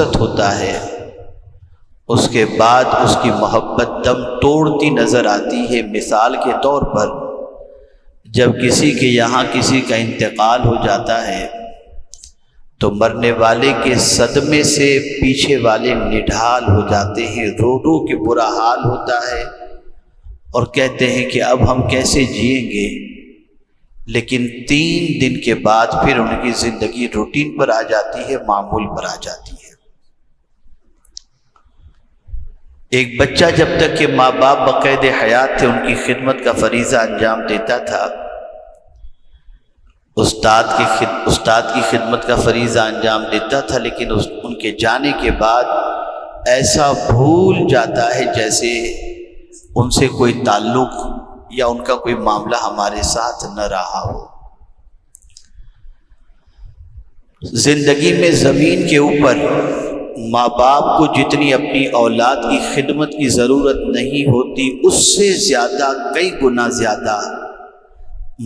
رخصت ہوتا ہے اس کے بعد اس کی محبت دم توڑتی نظر آتی ہے۔ مثال کے طور پر جب کسی کے یہاں کسی کا انتقال ہو جاتا ہے تو مرنے والے کے صدمے سے پیچھے والے نڈھال ہو جاتے ہیں، رو رو کے برا حال ہوتا ہے اور کہتے ہیں کہ اب ہم کیسے جئیں گے۔ لیکن 3 دن کے بعد پھر ان کی زندگی روٹین پر آ جاتی ہے، معمول پر آ جاتی ہے۔ ایک بچہ جب تک کہ ماں باپ بقید حیات تھے ان کی خدمت کا فریضہ انجام دیتا تھا، استاد کی خدمت کا فریضہ انجام دیتا تھا، لیکن ان کے جانے کے بعد ایسا بھول جاتا ہے جیسے ان سے کوئی تعلق یا ان کا کوئی معاملہ ہمارے ساتھ نہ رہا ہو۔ زندگی میں زمین کے اوپر ماں باپ کو جتنی اپنی اولاد کی خدمت کی ضرورت نہیں ہوتی، اس سے زیادہ، کئی گنا زیادہ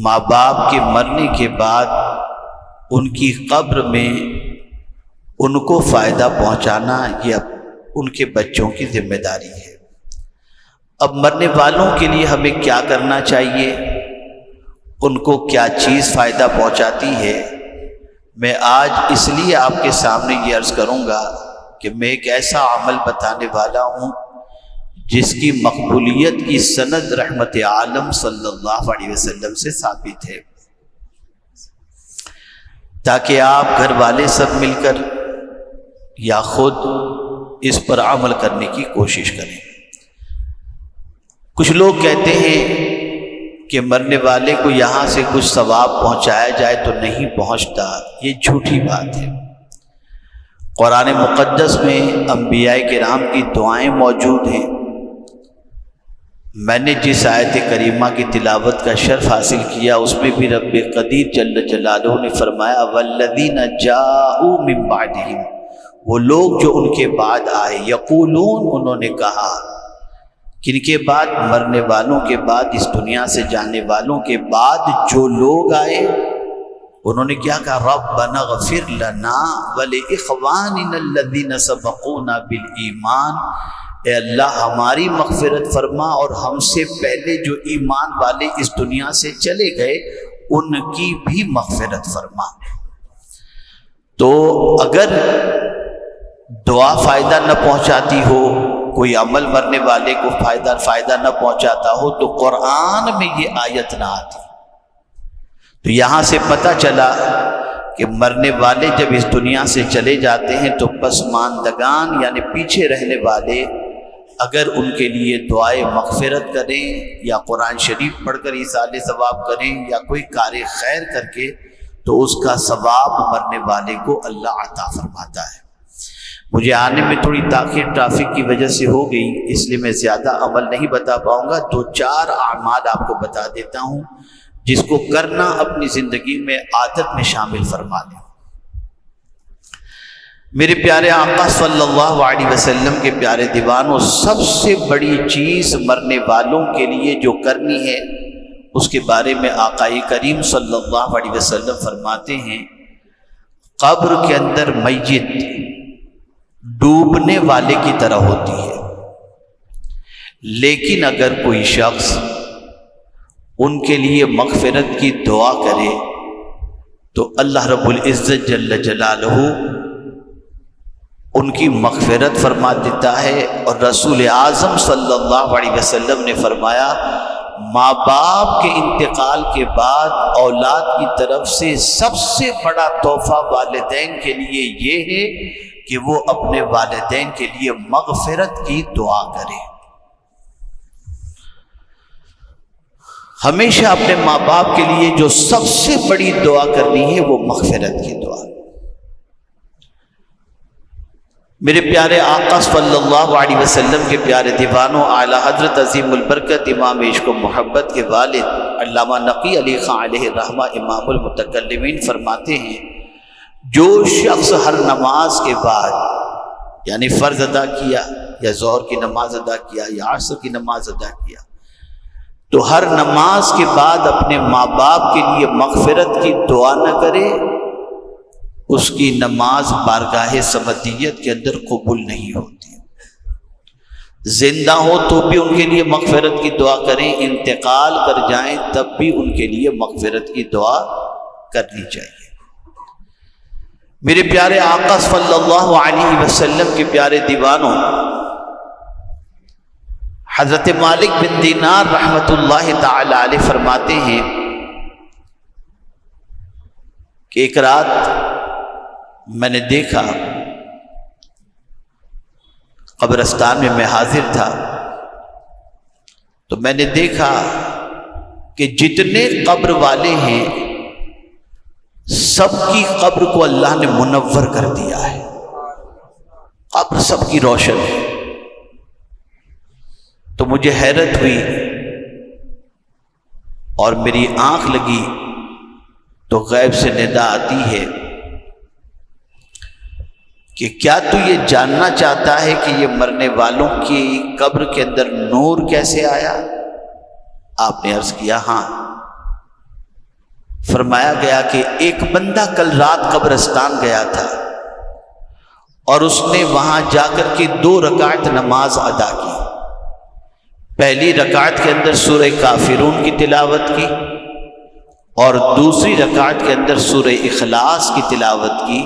ماں باپ کے مرنے کے بعد ان کی قبر میں ان کو فائدہ پہنچانا یہ ان کے بچوں کی ذمہ داری ہے۔ اب مرنے والوں کے لیے ہمیں کیا کرنا چاہیے، ان کو کیا چیز فائدہ پہنچاتی ہے، میں آج اس لیے آپ کے سامنے یہ عرض کروں گا کہ میں ایک ایسا عمل بتانے والا ہوں جس کی مقبولیت کی سند رحمت عالم صلی اللہ علیہ وسلم سے ثابت ہے، تاکہ آپ گھر والے سب مل کر یا خود اس پر عمل کرنے کی کوشش کریں۔ کچھ لوگ کہتے ہیں کہ مرنے والے کو یہاں سے کچھ ثواب پہنچایا جائے تو نہیں پہنچتا، یہ جھوٹی بات ہے۔ قرآن مقدس میں انبیاء کرام کی دعائیں موجود ہیں۔ میں نے جس آیت کریمہ کی تلاوت کا شرف حاصل کیا اس میں بھی رب قدیر جل جلالہ نے فرمایا والذین جاءوا من بعدہم، وہ لوگ جو ان کے بعد آئے، یقولون، انہوں نے کہا، کن کے بعد؟ مرنے والوں کے بعد، اس دنیا سے جانے والوں کے بعد جو لوگ آئے انہوں نے کیا کہا؟ ربنا اغفر لنا ولاخواننا الذین سبقونا بالایمان، اے اللہ ہماری مغفرت فرما اور ہم سے پہلے جو ایمان والے اس دنیا سے چلے گئے ان کی بھی مغفرت فرما۔ تو اگر دعا فائدہ نہ پہنچاتی ہو، کوئی عمل مرنے والے کو فائدہ نہ پہنچاتا ہو تو قرآن میں یہ آیت نہ آتی۔ تو یہاں سے پتہ چلا کہ مرنے والے جب اس دنیا سے چلے جاتے ہیں تو پسماندگان یعنی پیچھے رہنے والے اگر ان کے لیے دعائے مغفرت کریں یا قرآن شریف پڑھ کر ایصال ثواب کریں یا کوئی کار خیر کر کے تو اس کا ثواب مرنے والے کو اللہ عطا فرماتا ہے۔ مجھے آنے میں تھوڑی تاخیر ٹریفک کی وجہ سے ہو گئی، اس لیے میں زیادہ عمل نہیں بتا پاؤں گا، 2-4 اعمال آپ کو بتا دیتا ہوں جس کو کرنا اپنی زندگی میں عادت میں شامل فرما لیں۔ میرے پیارے آقا صلی اللہ علیہ وسلم کے پیارے دیوانوں، سب سے بڑی چیز مرنے والوں کے لیے جو کرنی ہے اس کے بارے میں آقا کریم صلی اللہ علیہ وسلم فرماتے ہیں، قبر کے اندر میت ڈوبنے والے کی طرح ہوتی ہے، لیکن اگر کوئی شخص ان کے لیے مغفرت کی دعا کرے تو اللہ رب العزت جل جلالہ ان کی مغفرت فرما دیتا ہے۔ اور رسول اعظم صلی اللہ علیہ وسلم نے فرمایا، ماں باپ کے انتقال کے بعد اولاد کی طرف سے سب سے بڑا تحفہ والدین کے لیے یہ ہے کہ وہ اپنے والدین کے لیے مغفرت کی دعا کرے۔ ہمیشہ اپنے ماں باپ کے لیے جو سب سے بڑی دعا کرنی ہے وہ مغفرت کی دعا۔ میرے پیارے آقا صلی اللہ علیہ وسلم کے پیارے دیوانوں، اعلیٰ حضرت عظیم البرکت امام عشق و محبت کے والد علامہ نقی علی خان علیہ الرحمہ امام المتکلمین فرماتے ہیں، جو شخص ہر نماز کے بعد یعنی فرض ادا کیا یا ظہر کی نماز ادا کیا یا عصر کی نماز ادا کیا تو ہر نماز کے بعد اپنے ماں باپ کے لیے مغفرت کی دعا نہ کرے اس کی نماز بارگاہ سمدیت کے اندر قبول نہیں ہوتی۔ زندہ ہو تو بھی ان کے لیے مغفرت کی دعا کریں، انتقال کر جائیں تب بھی ان کے لیے مغفرت کی دعا کرنی چاہیے۔ میرے پیارے آقا صلی اللہ علیہ وسلم کے پیارے دیوانوں، حضرت مالک بن دینار رحمۃ اللہ تعالی علیہ فرماتے ہیں کہ ایک رات میں نے دیکھا، قبرستان میں میں حاضر تھا، تو میں نے دیکھا کہ جتنے قبر والے ہیں سب کی قبر کو اللہ نے منور کر دیا ہے، قبر سب کی روشن ہے۔ تو مجھے حیرت ہوئی اور میری آنکھ لگی تو غیب سے ندا آتی ہے کہ کیا تو یہ جاننا چاہتا ہے کہ یہ مرنے والوں کی قبر کے اندر نور کیسے آیا؟ آپ نے عرض کیا ہاں۔ فرمایا گیا کہ ایک بندہ کل رات قبرستان گیا تھا اور اس نے وہاں جا کر کے 2 رکعت نماز ادا کی۔ پہلی رکعت کے اندر سورہ کافرون کی تلاوت کی اور دوسری رکعت کے اندر سورہ اخلاص کی تلاوت کی،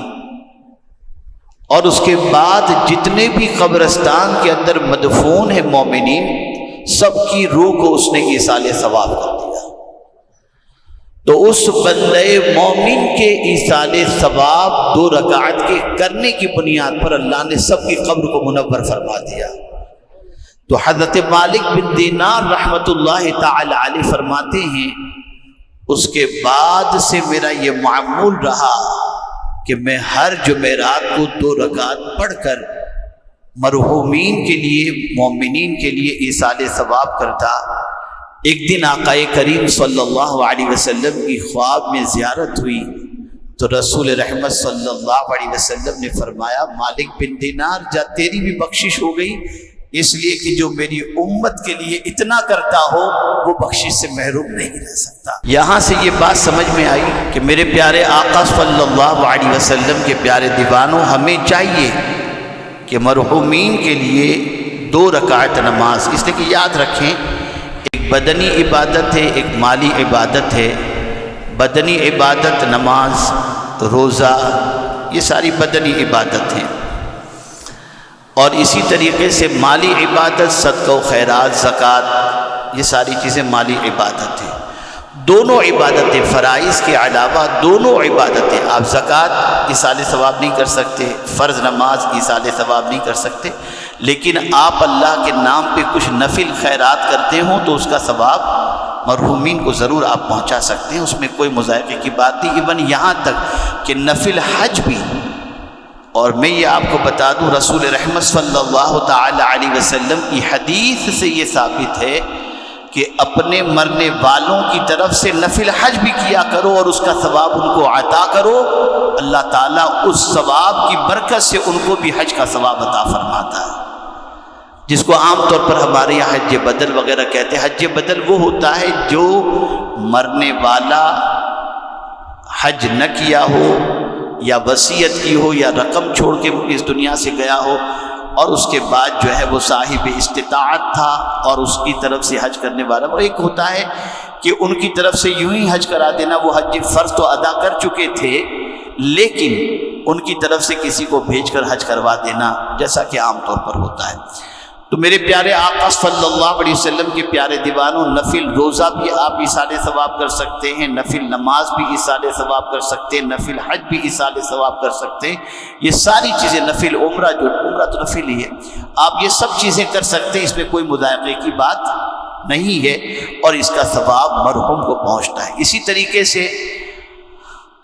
اور اس کے بعد جتنے بھی قبرستان کے اندر مدفون ہیں مومنین سب کی روح کو اس نے ایصال ثواب کر دیا۔ تو اس بندے مومن کے ایصال ثواب 2 رکعت کے کرنے کی بنیاد پر اللہ نے سب کی قبر کو منور فرما دیا۔ تو حضرت مالک بن دینار رحمۃ اللہ تعالی علیہ فرماتے ہیں اس کے بعد سے میرا یہ معمول رہا کہ میں ہر جمعرات کو 2 رکعت پڑھ کر مرحومین کے لیے، مومنین کے لیے ایصال ثواب کرتا۔ ایک دن آقا کریم صلی اللہ علیہ وسلم کی خواب میں زیارت ہوئی تو رسول رحمت صلی اللہ علیہ وسلم نے فرمایا مالک بن دینار جا تیری بھی بخشش ہو گئی، اس لیے کہ جو میری امت کے لیے اتنا کرتا ہو وہ بخشش سے محروم نہیں رہ سکتا۔ یہاں سے یہ بات سمجھ میں آئی کہ میرے پیارے آقا صلی اللہ علیہ وسلم کے پیارے دیوانوں، ہمیں چاہیے کہ مرحومین کے لیے 2 رکعت نماز، اس لیے کہ یاد رکھیں ایک بدنی عبادت ہے، ایک مالی عبادت ہے۔ بدنی عبادت نماز، روزہ، یہ ساری بدنی عبادت ہیں، اور اسی طریقے سے مالی عبادت صدقہ و خیرات، زکوٰۃ، یہ ساری چیزیں مالی عبادت ہیں۔ دونوں عبادتیں فرائض کے علاوہ دونوں عبادتیں، آپ زکوٰۃ ایصال ثواب نہیں کر سکتے، فرض نماز ایصال ثواب نہیں کر سکتے، لیکن آپ اللہ کے نام پہ کچھ نفل خیرات کرتے ہوں تو اس کا ثواب مرحومین کو ضرور آپ پہنچا سکتے ہیں، اس میں کوئی مذائقے کی بات نہیں۔ ایون یہاں تک کہ نفل حج بھی، اور میں یہ آپ کو بتا دوں رسول رحمت صلی اللہ تعالی علیہ وسلم کی حدیث سے یہ ثابت ہے کہ اپنے مرنے والوں کی طرف سے نفل حج بھی کیا کرو اور اس کا ثواب ان کو عطا کرو، اللہ تعالیٰ اس ثواب کی برکت سے ان کو بھی حج کا ثواب عطا فرماتا ہے، جس کو عام طور پر ہمارے یہاں حج بدل وغیرہ کہتے ہیں۔ حج بدل وہ ہوتا ہے جو مرنے والا حج نہ کیا ہو یا وصیت کی ہو یا رقم چھوڑ کے اس دنیا سے گیا ہو اور اس کے بعد جو ہے وہ صاحب استطاعت تھا اور اس کی طرف سے حج کرنے والا، اور ایک ہوتا ہے کہ ان کی طرف سے یوں ہی حج کرا دینا، وہ حج فرض تو ادا کر چکے تھے لیکن ان کی طرف سے کسی کو بھیج کر حج کروا دینا، جیسا کہ عام طور پر ہوتا ہے۔ تو میرے پیارے آقا صلی اللہ علیہ وسلم کے پیارے دیوانوں، نفل روزہ بھی آپ ایصال ثواب کر سکتے ہیں، نفل نماز بھی ایصال ثواب کر سکتے ہیں، نفل حج بھی ایصال ثواب کر سکتے ہیں، یہ ساری چیزیں، نفل عمرہ، جو عمرہ تو نفل ہی ہے، آپ یہ سب چیزیں کر سکتے ہیں، اس میں کوئی مذائقے کی بات نہیں ہے اور اس کا ثواب مرحوم کو پہنچتا ہے۔ اسی طریقے سے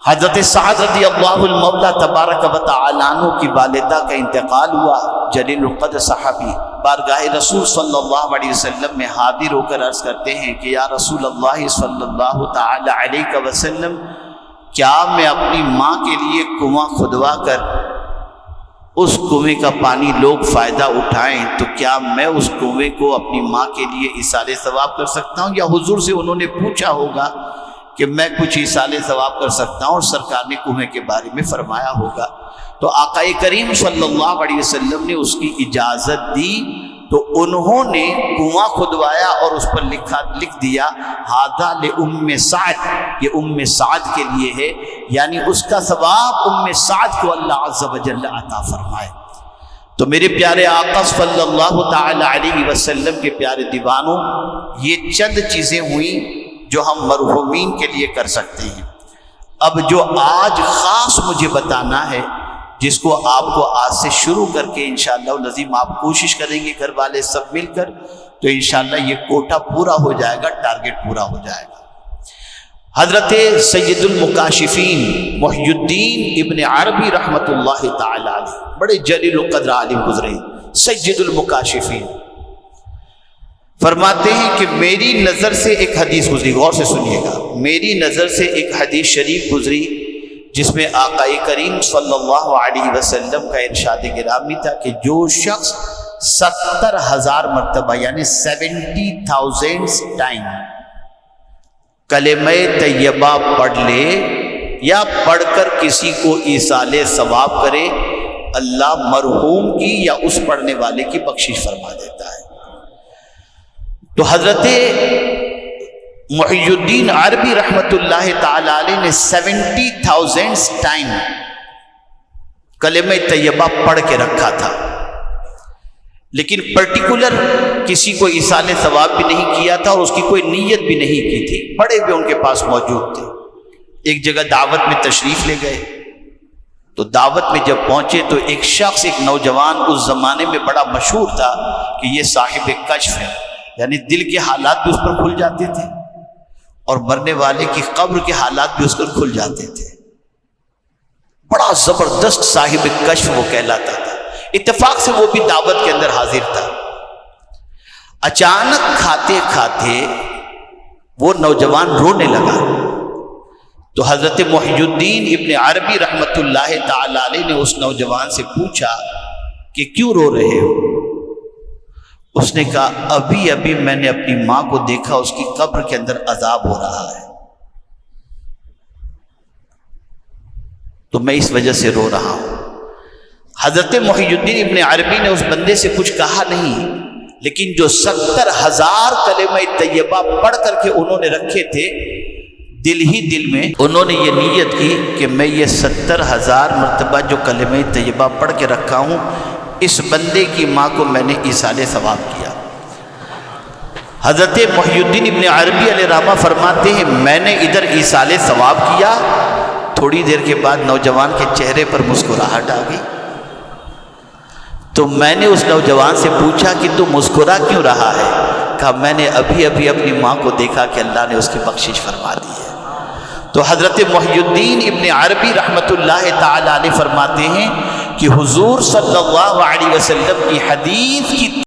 حضرت سعد رضی اللہ المولا تبارک و تعالی عنہ کی والدہ کا انتقال ہوا، جلیل القدر صحابی بارگاہ رسول صلی اللہ علیہ وسلم میں حاضر ہو کر عرض کرتے ہیں کہ یا رسول اللہ صلی اللہ تعالی علیہ وسلم، کیا میں اپنی ماں کے لیے کنواں کھدوا کر اس کنویں کا پانی لوگ فائدہ اٹھائیں تو کیا میں اس کنویں کو اپنی ماں کے لیے ایصال ثواب کر سکتا ہوں؟ یا حضور سے انہوں نے پوچھا ہوگا کہ میں کچھ ایصال ثواب کر سکتا ہوں، اور سرکار نے کنویں کے بارے میں فرمایا ہوگا، تو آقا کریم صلی اللہ علیہ وسلم نے اس کی اجازت دی، تو انہوں نے کنواں کھدوایا اور اس پر لکھ دیا ھذا لأم سعد، یہ ام سعد کے لیے ہے، یعنی اس کا ثواب ام سعد کو اللہ عز و جل عطا فرمائے۔ تو میرے پیارے آقا صلی اللہ تعالی علیہ وسلم کے پیارے دیوانوں، یہ چند چیزیں ہوئیں جو ہم مرحومین کے لیے کر سکتے ہیں۔ اب جو آج خاص مجھے بتانا ہے، جس کو آپ کو آج سے شروع کر کے انشاءاللہ العظیم آپ کوشش کریں گے گھر والے سب مل کر، تو انشاءاللہ یہ کوٹا پورا ہو جائے گا، ٹارگٹ پورا ہو جائے گا۔ حضرت سید المکاشفین محی الدین ابن عربی رحمۃ اللہ تعالی علیہ، بڑے جلیل القدر عالم گزرے، سید المکاشفین فرماتے ہیں کہ میری نظر سے ایک حدیث گزری، غور سے سنیے گا، میری نظر سے ایک حدیث شریف گزری جس میں آقا کریم صلی اللہ علیہ وسلم کا ارشاد گرامی تھا کہ جو شخص 70,000 مرتبہ یعنی 70,000 ٹائم کلمہ طیبہ پڑھ لے یا پڑھ کر کسی کو ایصال ثواب کرے، اللہ مرحوم کی یا اس پڑھنے والے کی بخشش فرما دیتا ہے۔ تو حضرت محی الدین عربی رحمۃ اللہ تعالی علیہ نے 70,000 ٹائم کلمہ طیبہ پڑھ کے رکھا تھا، لیکن پرٹیکولر کسی کو ایصال ثواب بھی نہیں کیا تھا اور اس کی کوئی نیت بھی نہیں کی تھی، پڑھے ہوئے ان کے پاس موجود تھے۔ ایک جگہ دعوت میں تشریف لے گئے، تو دعوت میں جب پہنچے تو ایک شخص، ایک نوجوان اس زمانے میں بڑا مشہور تھا کہ یہ صاحب کشف ہے، یعنی دل کے حالات بھی اس پر کھل جاتے تھے اور مرنے والے کی قبر کے حالات بھی اس پر کھل جاتے تھے، بڑا زبردست صاحب کشف وہ کہلاتا تھا۔ اتفاق سے وہ بھی دعوت کے اندر حاضر تھا۔ اچانک کھاتے کھاتے وہ نوجوان رونے لگا، تو حضرت محی الدین ابن عربی رحمۃ اللہ تعالی علیہ نے اس نوجوان سے پوچھا کہ کیوں رو رہے ہو؟ اس نے کہا ابھی ابھی میں نے اپنی ماں کو دیکھا، اس کی قبر کے اندر عذاب ہو رہا ہے، تو میں اس وجہ سے رو رہا ہوں۔ حضرت محی الدین ابن عربی نے اس بندے سے کچھ کہا نہیں، لیکن جو 70,000 کلمہ طیبہ پڑھ کر کے انہوں نے رکھے تھے، دل ہی دل میں انہوں نے یہ نیت کی کہ میں یہ 70,000 مرتبہ جو کلمہ طیبہ پڑھ کے رکھا ہوں، اس بندے کی ماں کو میں نے ایصال ثواب کیا۔ حضرت محی الدین ابن عربی علیہ رحمہ فرماتے ہیں میں نے ادھر ایصال ثواب کیا، تھوڑی دیر کے بعد نوجوان کے چہرے پر مسکراہٹ آ گئی، تو میں نے اس نوجوان سے پوچھا کہ تو مسکرا کیوں رہا ہے؟ کہا میں نے ابھی ابھی اپنی ماں کو دیکھا کہ اللہ نے اس کی بخشش فرما دی ہے۔ تو حضرت محی الدین ابن عربی رحمۃ اللہ تعالی علیہ فرماتے ہیں کہ حضور صلی اللہ علیہ وسلم کی حدیث کی